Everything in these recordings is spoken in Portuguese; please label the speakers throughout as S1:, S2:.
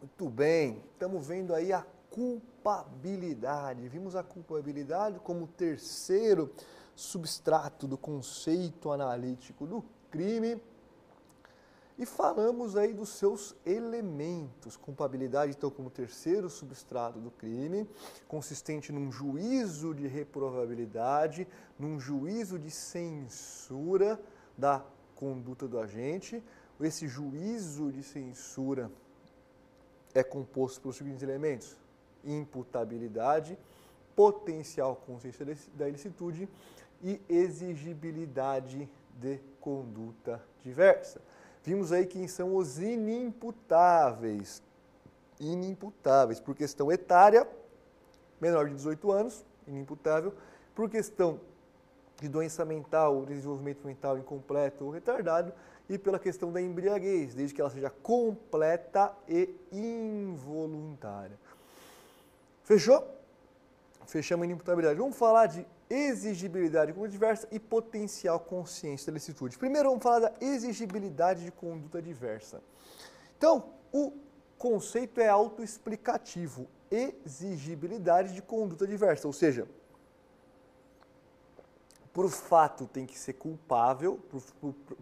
S1: Muito bem, estamos vendo aí a culpabilidade. Vimos a culpabilidade como terceiro substrato do conceito analítico do crime e falamos aí dos seus elementos. Culpabilidade, então, como terceiro substrato do crime, consistente num juízo de reprovabilidade, num juízo de censura da conduta do agente. Esse juízo de censura é composto pelos seguintes elementos: imputabilidade, potencial consciência da ilicitude e exigibilidade de conduta diversa. Vimos aí quem são os inimputáveis. Inimputáveis por questão etária, menor de 18 anos, inimputável, por questão de doença mental, desenvolvimento mental incompleto ou retardado, e pela questão da embriaguez, desde que ela seja completa e involuntária. Fechou? Fechamos a inimputabilidade. Vamos falar de exigibilidade de conduta diversa e potencial consciência da ilicitude. Primeiro vamos falar da exigibilidade de conduta diversa. Então, o conceito é autoexplicativo. Exigibilidade de conduta diversa, ou seja, por fato tem que ser culpável,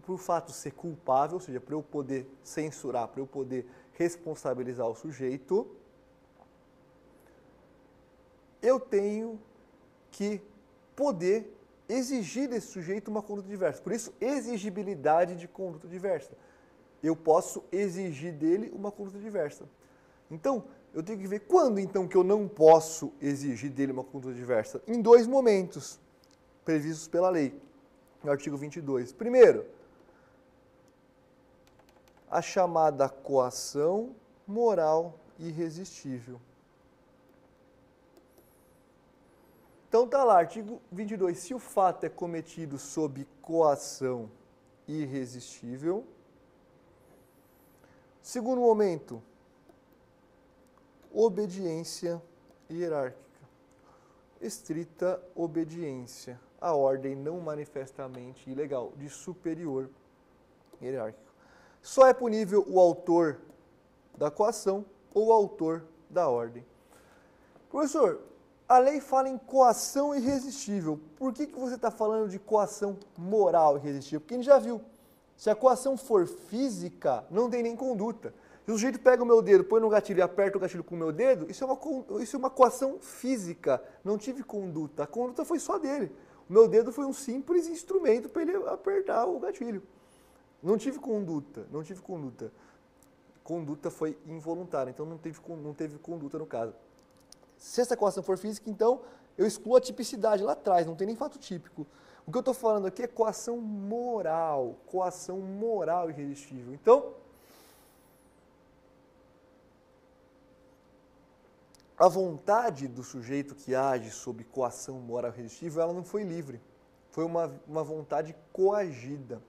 S1: por fato ser culpável, ou seja, para eu poder censurar, para eu poder responsabilizar o sujeito, eu tenho que poder exigir desse sujeito uma conduta diversa. Por isso, exigibilidade de conduta diversa. Eu posso exigir dele uma conduta diversa. Então, eu tenho que ver quando, então, que eu não posso exigir dele uma conduta diversa. Em dois momentos previstos pela lei, no artigo 22. Primeiro, a chamada coação moral irresistível. Então tá lá, artigo 22, se o fato é cometido sob coação irresistível. Segundo momento, obediência hierárquica. Estrita obediência à ordem não manifestamente ilegal de superior hierárquico. Só é punível o autor da coação ou o autor da ordem. Professor, a lei fala em coação irresistível. Por que você está falando de coação moral irresistível? Porque a gente já viu, se a coação for física, não tem nem conduta. Se o sujeito pega o meu dedo, põe no gatilho e aperta o gatilho com o meu dedo, isso é uma coação física, não tive conduta. A conduta foi só dele. O meu dedo foi um simples instrumento para ele apertar o gatilho. Não tive conduta, não tive conduta. Conduta foi involuntária, então não teve conduta no caso. Se essa coação for física, então eu excluo a tipicidade lá atrás, não tem nem fato típico. O que eu estou falando aqui é coação moral irresistível. Então, a vontade do sujeito que age sob coação moral irresistível, ela não foi livre. Foi uma vontade coagida.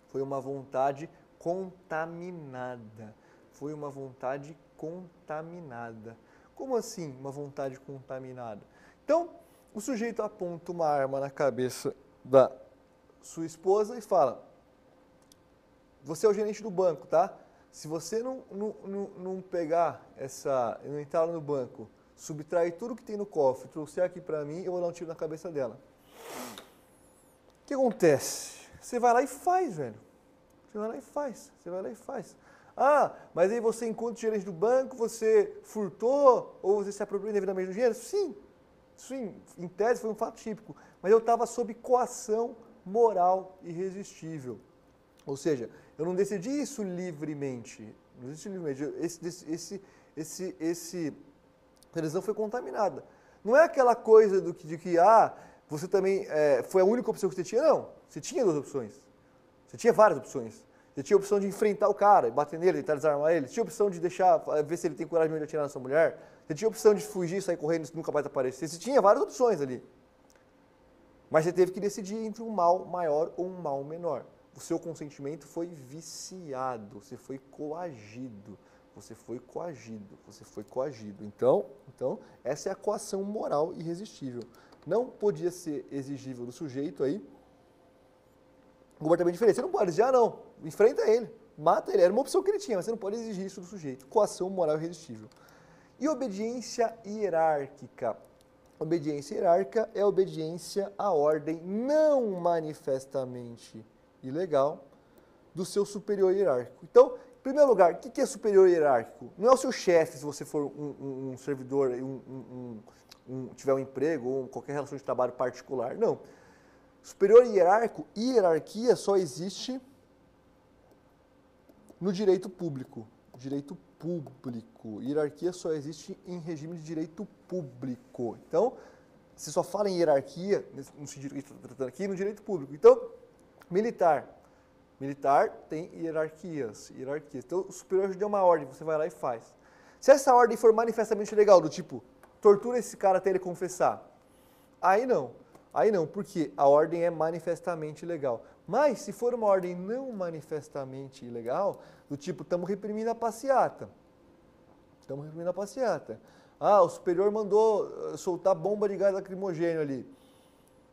S1: Foi uma vontade contaminada. Foi uma vontade contaminada. Como assim, uma vontade contaminada? Então, o sujeito aponta uma arma na cabeça da sua esposa e fala: você é o gerente do banco, tá? Se você não pegar não entrar no banco, subtrair tudo que tem no cofre, trouxer aqui pra mim, eu vou dar um tiro na cabeça dela. O que acontece? Você vai lá e faz, velho. Você vai lá e faz. Ah, mas aí você encontra o gerente do banco, você furtou ou você se apropriou indevidamente do dinheiro? Sim, em tese foi um fato típico, mas eu estava sob coação moral irresistível. Ou seja, eu não decidi isso livremente. Essa decisão foi contaminada. Não é aquela coisa de que você também foi a única opção que você tinha. Não, você tinha duas opções. Você tinha várias opções. Você tinha a opção de enfrentar o cara, bater nele, tentar desarmar ele. Você tinha a opção de ver se ele tem coragem de atirar na sua mulher. Você tinha a opção de fugir, sair correndo e nunca mais aparecer. Você tinha várias opções ali. Mas você teve que decidir entre um mal maior ou um mal menor. O seu consentimento foi viciado, você foi coagido. Então, essa é a coação moral irresistível. Não podia ser exigível do sujeito aí comportamento diferente. Você não pode dizer, não, enfrenta ele. Mata ele. Era uma opção que ele tinha, mas você não pode exigir isso do sujeito. Coação moral irresistível. E obediência hierárquica. Obediência hierárquica é obediência à ordem não manifestamente ilegal do seu superior hierárquico. Então, em primeiro lugar, o que é superior hierárquico? Não é o seu chefe, se você for um servidor, tiver um emprego ou qualquer relação de trabalho particular. Não. Superior hierárquico, hierarquia só existe no direito público. Direito público. Hierarquia só existe em regime de direito público. Então, você só fala em hierarquia, no sentido que a gente está tratando aqui, no direito público. Então, militar. Militar tem hierarquias. Então, o superior te deu uma ordem, você vai lá e faz. Se essa ordem for manifestamente legal, do tipo, tortura esse cara até ele confessar, aí não, porque a ordem é manifestamente legal. Mas, se for uma ordem não manifestamente ilegal, do tipo, estamos reprimindo a passeata. Ah, o superior mandou soltar bomba de gás lacrimogêneo ali.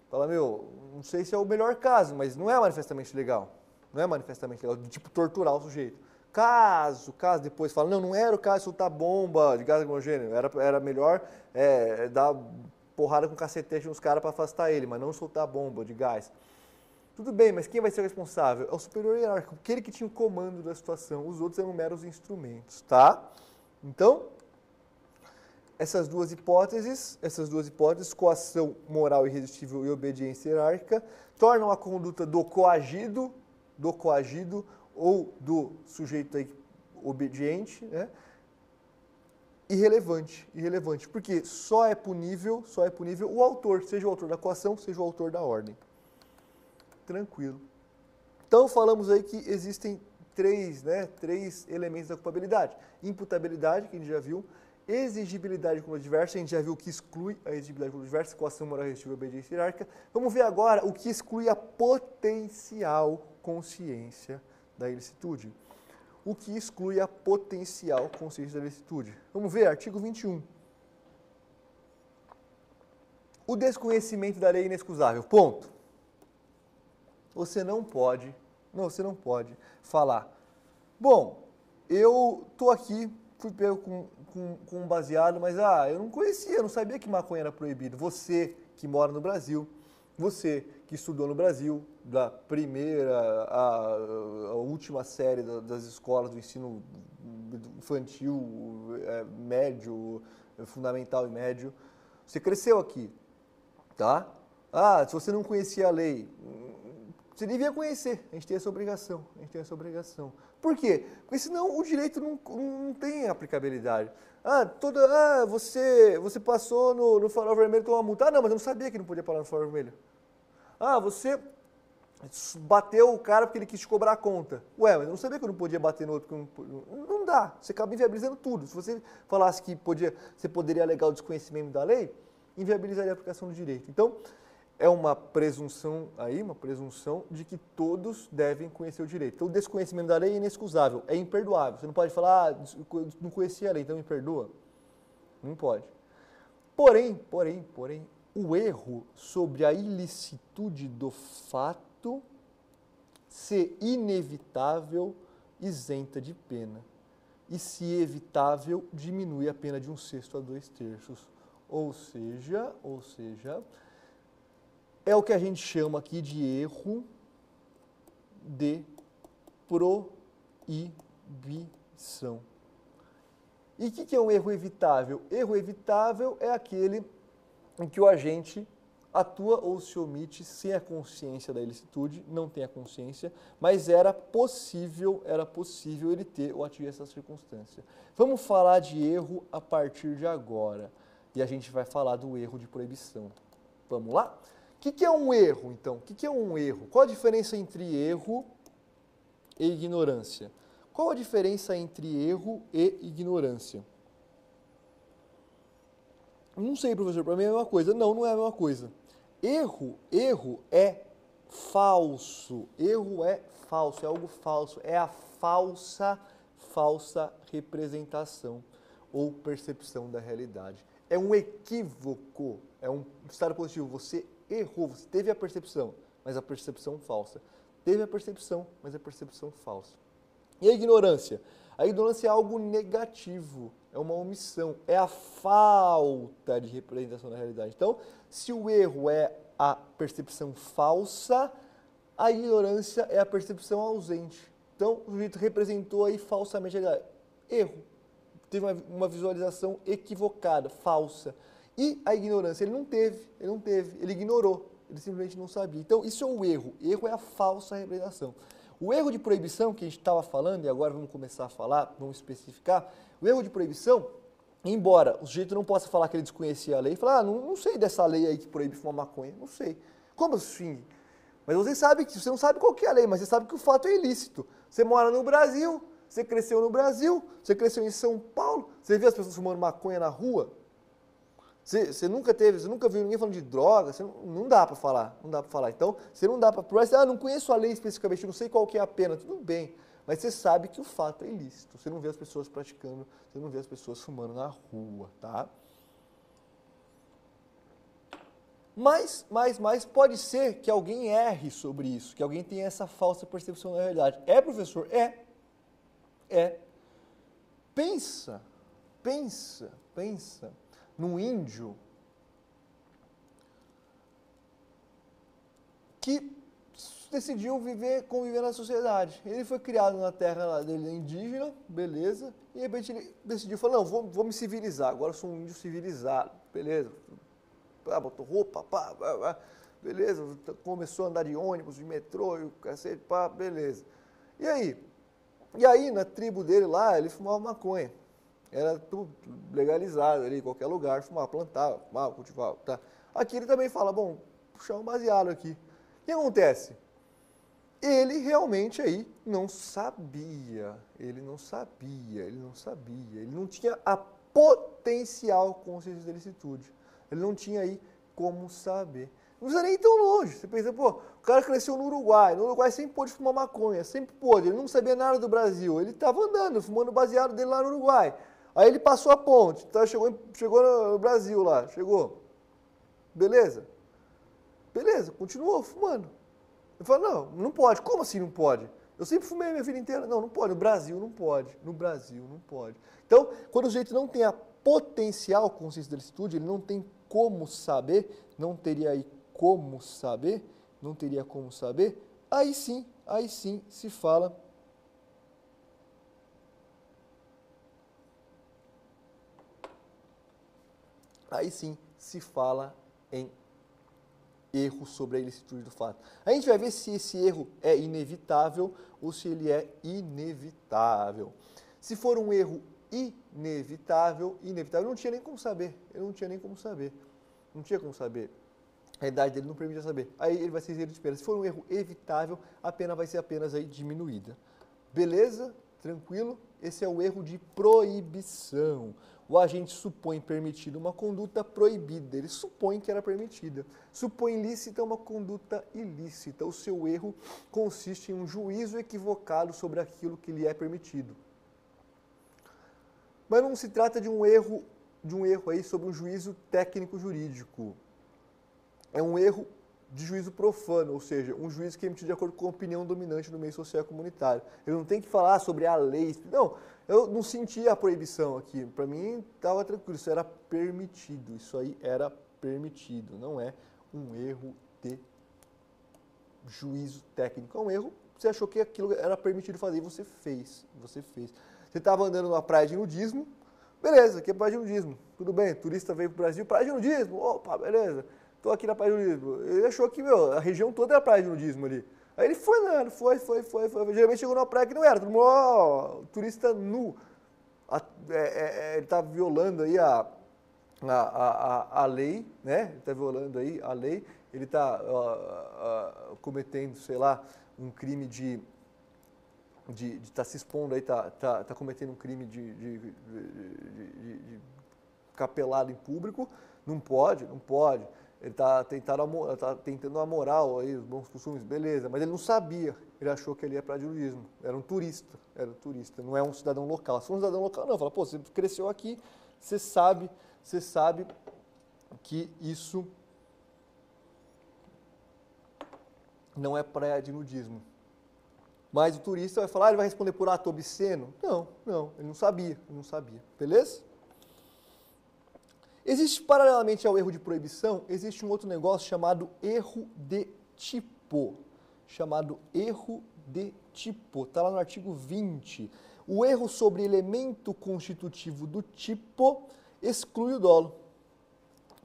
S1: Fala, não sei se é o melhor caso, mas não é manifestamente legal. Não é manifestamente legal, do tipo, torturar o sujeito. Caso depois fala, não era o caso de soltar bomba de gás lacrimogêneo, era melhor dar porrada com cacetete nos caras para afastar ele, mas não soltar bomba de gás. Tudo bem, mas quem vai ser o responsável? É o superior hierárquico, aquele que tinha o comando da situação. Os outros eram meros instrumentos, tá? Então, essas duas hipóteses, coação moral irresistível e obediência hierárquica, tornam a conduta do coagido ou do sujeito aí obediente, né, irrelevante, porque só é punível o autor, seja o autor da coação, seja o autor da ordem. Tranquilo. Então, falamos aí que existem três elementos da culpabilidade. Imputabilidade, que a gente já viu, exigibilidade como diversa, a gente já viu que exclui a exigibilidade como diversa, coação moral irresistível e obediência hierárquica. Vamos ver agora o que exclui a potencial consciência da ilicitude. O que exclui a potencial consciência da ilicitude. Vamos ver, artigo 21. O desconhecimento da lei é inexcusável. Ponto. Você não pode falar, bom, eu tô aqui, fui pego com um baseado, mas eu não conhecia, não sabia que maconha era proibido. Você que mora no Brasil, você que estudou no Brasil, da primeira à última série das escolas do ensino infantil, médio, fundamental e médio, você cresceu aqui, tá? Se você não conhecia a lei, você devia conhecer, a gente tem essa obrigação, Por quê? Porque senão o direito não tem aplicabilidade. Você passou no farol vermelho, tomou uma multa. Não, mas eu não sabia que não podia parar no farol vermelho. Você bateu o cara porque ele quis te cobrar a conta. Ué, mas eu não sabia que eu não podia bater no outro. Não dá, você acaba inviabilizando tudo. Se você falasse que você poderia alegar o desconhecimento da lei, inviabilizaria a aplicação do direito. Então, é uma presunção de que todos devem conhecer o direito. Então, o desconhecimento da lei é inexcusável, é imperdoável. Você não pode falar, não conhecia a lei, então me perdoa. Não pode. Porém, o erro sobre a ilicitude do fato ser inevitável isenta de pena. E se evitável, diminui a pena de 1/6 a 2/3. Ou seja, é o que a gente chama aqui de erro de proibição. E o que é um erro evitável? Erro evitável é aquele em que o agente atua ou se omite sem a consciência da ilicitude, não tem a consciência, mas era possível ele ter ou atingir essa circunstância. Vamos falar de erro a partir de agora. E a gente vai falar do erro de proibição. Vamos lá? O que é um erro, então? O que é um erro? Qual a diferença entre erro e ignorância? Qual a diferença entre erro e ignorância? Não sei, professor, para mim é a mesma coisa. Não é a mesma coisa. Erro é falso. Erro é falso, é algo falso. É a falsa representação ou percepção da realidade. É um equívoco, é um estado positivo. Você errou, você teve a percepção, mas a percepção falsa. Teve a percepção, mas a percepção falsa. E a ignorância? A ignorância é algo negativo, é uma omissão, é a falta de representação da realidade. Então, se o erro é a percepção falsa, a ignorância é a percepção ausente. Então, o sujeito representou aí falsamente a realidade. Erro. Teve uma visualização equivocada, falsa. E a ignorância, ele não teve, ele ignorou, ele simplesmente não sabia. Então, isso é o erro. Erro é a falsa representação. O erro de proibição, que a gente estava falando, e agora vamos começar a falar, vamos especificar, o erro de proibição, embora o sujeito não possa falar que ele desconhecia a lei, falar, não sei dessa lei aí que proíbe fumar maconha, não sei. Como assim? Mas você sabe que, você não sabe qual que é a lei, mas você sabe que o fato é ilícito. Você mora no Brasil, você cresceu no Brasil, você cresceu em São Paulo, você vê as pessoas fumando maconha na rua, você nunca viu ninguém falando de droga, não dá para falar, Então, você não dá para provar, não conheço a lei especificamente, não sei qual que é a pena, tudo bem. Mas você sabe que o fato é ilícito, você não vê as pessoas praticando, você não vê as pessoas fumando na rua, tá? Mas pode ser que alguém erre sobre isso, que alguém tenha essa falsa percepção da realidade. É, professor? É. Pensa num índio que decidiu conviver na sociedade. Ele foi criado na terra dele indígena, beleza, e de repente ele decidiu, falou, não, vou me civilizar, agora eu sou um índio civilizado, beleza. Botou roupa, beleza, começou a andar de ônibus, de metrô, e o cacete, beleza. E aí, na tribo dele lá, ele fumava maconha. Era tudo legalizado ali, em qualquer lugar, fumava, plantava, fumava, cultivava, tá. Aqui ele também fala, bom, puxar um baseado aqui. O que acontece? Ele realmente aí não sabia, ele não tinha a potencial consciência de licitude. Ele não tinha aí como saber. Não precisa nem ir tão longe. Você pensa, o cara cresceu no Uruguai sempre pôde fumar maconha, sempre pôde, ele não sabia nada do Brasil, ele estava andando, fumando baseado dele lá no Uruguai. Aí ele passou a ponte, chegou no Brasil lá, chegou. Beleza, continuou fumando. Ele falou, não pode. Como assim não pode? Eu sempre fumei a minha vida inteira. Não pode. No Brasil não pode. Então, quando o sujeito não tem a potencial consciência da licitude, ele não tem como saber, não teria como saber, aí sim se fala em erro sobre a ilicitude do fato. A gente vai ver se esse erro é inevitável ou se ele é inevitável. Se for um erro inevitável, não tinha nem como saber. Não tinha como saber. A idade dele não permitia saber. Aí ele vai ser isento de pena. Se for um erro evitável, a pena vai ser apenas aí diminuída. Beleza? Tranquilo? Esse é o erro de proibição. O agente supõe permitida uma conduta proibida. Ele supõe que era permitida. Supõe lícita uma conduta ilícita. O seu erro consiste em um juízo equivocado sobre aquilo que lhe é permitido. Mas não se trata de um erro aí sobre um juízo técnico-jurídico. É um erro de juízo profano, ou seja, um juízo que é emitido de acordo com a opinião dominante no meio social e comunitário. Ele não tem que falar sobre a lei. Não, eu não senti a proibição aqui. Para mim, estava tranquilo, isso era permitido. Isso aí era permitido, não é um erro de juízo técnico. É um erro, você achou que aquilo era permitido fazer e você fez. Você estava andando numa praia de nudismo, beleza, aqui é praia de nudismo, tudo bem, turista veio para o Brasil, praia de nudismo, opa, beleza. Estou aqui na praia de nudismo. Ele achou que, a região toda era praia de nudismo ali. Aí ele foi andando, foi. Geralmente chegou numa praia que não era, todo mundo, turista nu. Ele está violando aí a lei, né? Ele está violando aí a lei, ele está cometendo, sei lá, um crime de estar se expondo aí, está cometendo um crime de capelado em público. Não pode. Ele está tentando a moral, aí, os bons costumes, beleza, mas ele não sabia, ele achou que ele ia para nudismo, era um turista, não é um cidadão local. Se for um cidadão local, não, fala, você cresceu aqui, você sabe que isso não é praia de nudismo. Mas o turista vai falar, ele vai responder por ato obsceno? Não, ele não sabia, beleza? Existe, paralelamente ao erro de proibição, existe um outro negócio chamado erro de tipo. Está lá no artigo 20. O erro sobre elemento constitutivo do tipo exclui o dolo,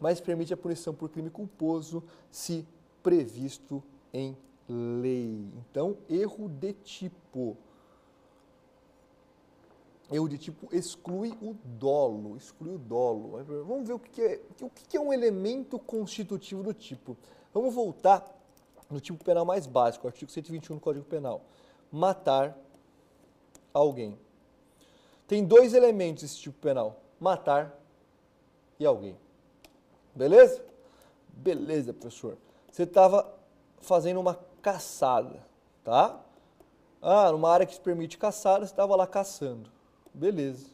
S1: mas permite a punição por crime culposo se previsto em lei. Então, erro de tipo. Erro de tipo exclui o dolo. Vamos ver o que é um elemento constitutivo do tipo. Vamos voltar no tipo penal mais básico, artigo 121 do Código Penal. Matar alguém. Tem dois elementos esse tipo penal: matar e alguém. Beleza? Beleza, professor. Você estava fazendo uma caçada, tá? Numa área que se permite caçada, você estava lá caçando. Beleza.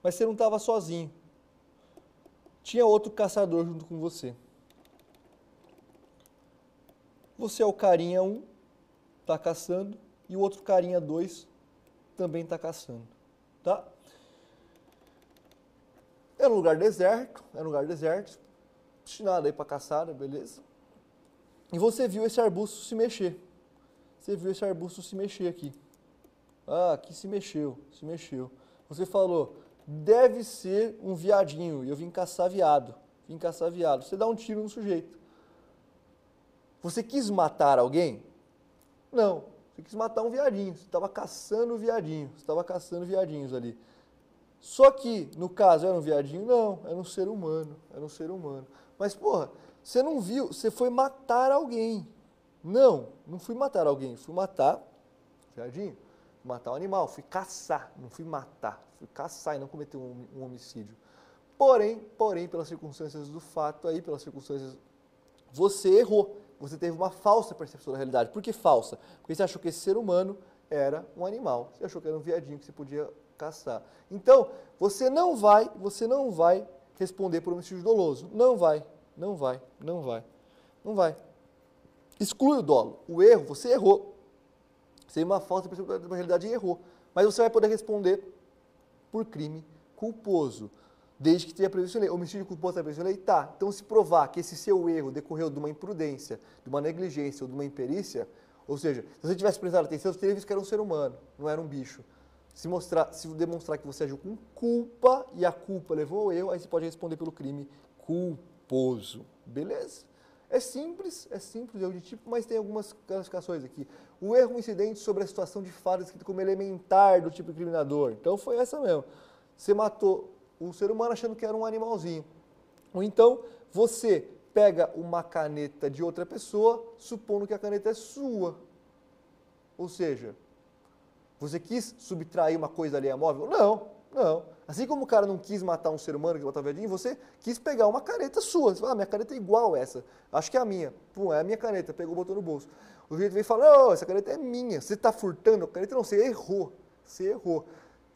S1: Mas você não estava sozinho. Tinha outro caçador junto com você. Você é o carinha 1, está caçando, e o outro carinha 2 também está caçando. Tá? É um lugar deserto, destinado aí para caçada, beleza? E você viu esse arbusto se mexer. Aqui. Aqui se mexeu. Você falou, deve ser um viadinho, e eu vim caçar viado. Você dá um tiro no sujeito. Você quis matar alguém? Não, você quis matar um viadinho, você estava caçando viadinhos ali. Só que, no caso, era um viadinho? Não, era um ser humano. Mas, porra, você não viu, você foi matar alguém. Não fui matar alguém, fui matar viadinho, matar um animal, fui caçar, não fui matar, fui caçar e não cometer um homicídio. Porém, pelas circunstâncias do fato aí, você errou. Você teve uma falsa percepção da realidade. Por que falsa? Porque você achou que esse ser humano era um animal. Você achou que era um viadinho que você podia caçar. Então, você não vai responder por homicídio doloso. Não vai. Exclui o dolo. O erro, você errou. Você teve uma falsa percepção da realidade e errou. Mas você vai poder responder por crime culposo. Desde que tenha previsto em lei. Homicídio culposo está previsto em lei? Tá. Então, se provar que esse seu erro decorreu de uma imprudência, de uma negligência ou de uma imperícia, ou seja, se você tivesse prestado atenção, você teria visto que era um ser humano, não era um bicho. Se demonstrar que você agiu com culpa e a culpa levou ao erro, aí você pode responder pelo crime culposo. Beleza? É simples erro de tipo, mas tem algumas classificações aqui. O erro incidente sobre a situação de fato escrito como elementar do tipo incriminador. Então, foi essa mesmo. Você matou um ser humano achando que era um animalzinho. Ou então, você pega uma caneta de outra pessoa, supondo que a caneta é sua. Ou seja, você quis subtrair uma coisa alheia móvel? Não. Assim como o cara não quis matar um ser humano que botou viadinho, você quis pegar uma caneta sua. Você fala, minha caneta é igual essa. Acho que é a minha. Pum, é a minha caneta. Pegou, botou no bolso. O juiz vem e fala, não, essa caneta é minha. Você está furtando a caneta? Não, você errou.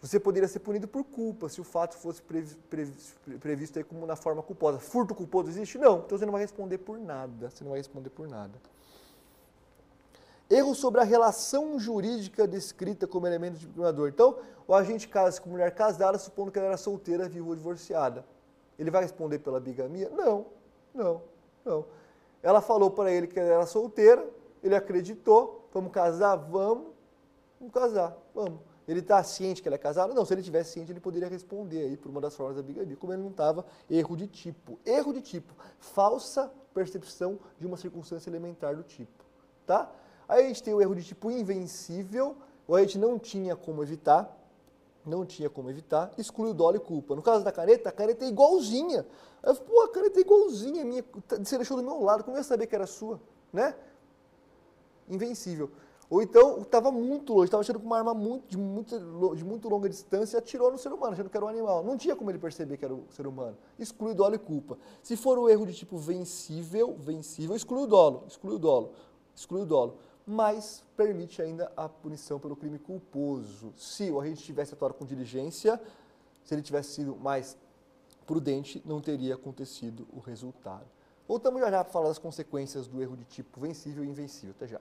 S1: Você poderia ser punido por culpa, se o fato fosse previsto aí como na forma culposa. Furto culposo existe? Não. Então você não vai responder por nada. Erro sobre a relação jurídica descrita como elemento de incriminador. Então, o agente casa-se com mulher casada, supondo que ela era solteira, viúva ou divorciada. Ele vai responder pela bigamia? Não. Ela falou para ele que ela era solteira, ele acreditou, vamos casar? Vamos casar. Ele está ciente que ela é casada? Não, se ele tivesse ciente, ele poderia responder aí por uma das formas da bigamia. Como ele não estava, erro de tipo. Falsa percepção de uma circunstância elementar do tipo. Tá? Aí a gente tem o erro de tipo invencível, ou a gente não tinha como evitar, exclui o dolo e culpa. No caso da caneta, a caneta é igualzinha. Aí eu falo, a caneta é igualzinha a minha, você deixou do meu lado, como eu ia saber que era sua? Né? Invencível. Ou então, estava muito longe, estava atirando com uma arma de muito longa distância e atirou no ser humano, achando que era um animal. Não tinha como ele perceber que era o ser humano. Exclui o dolo e culpa. Se for o erro de tipo vencível, exclui o dolo. Mas permite ainda a punição pelo crime culposo. Se o agente tivesse atuado com diligência, se ele tivesse sido mais prudente, não teria acontecido o resultado. Voltamos já para falar das consequências do erro de tipo vencível e invencível. Até já.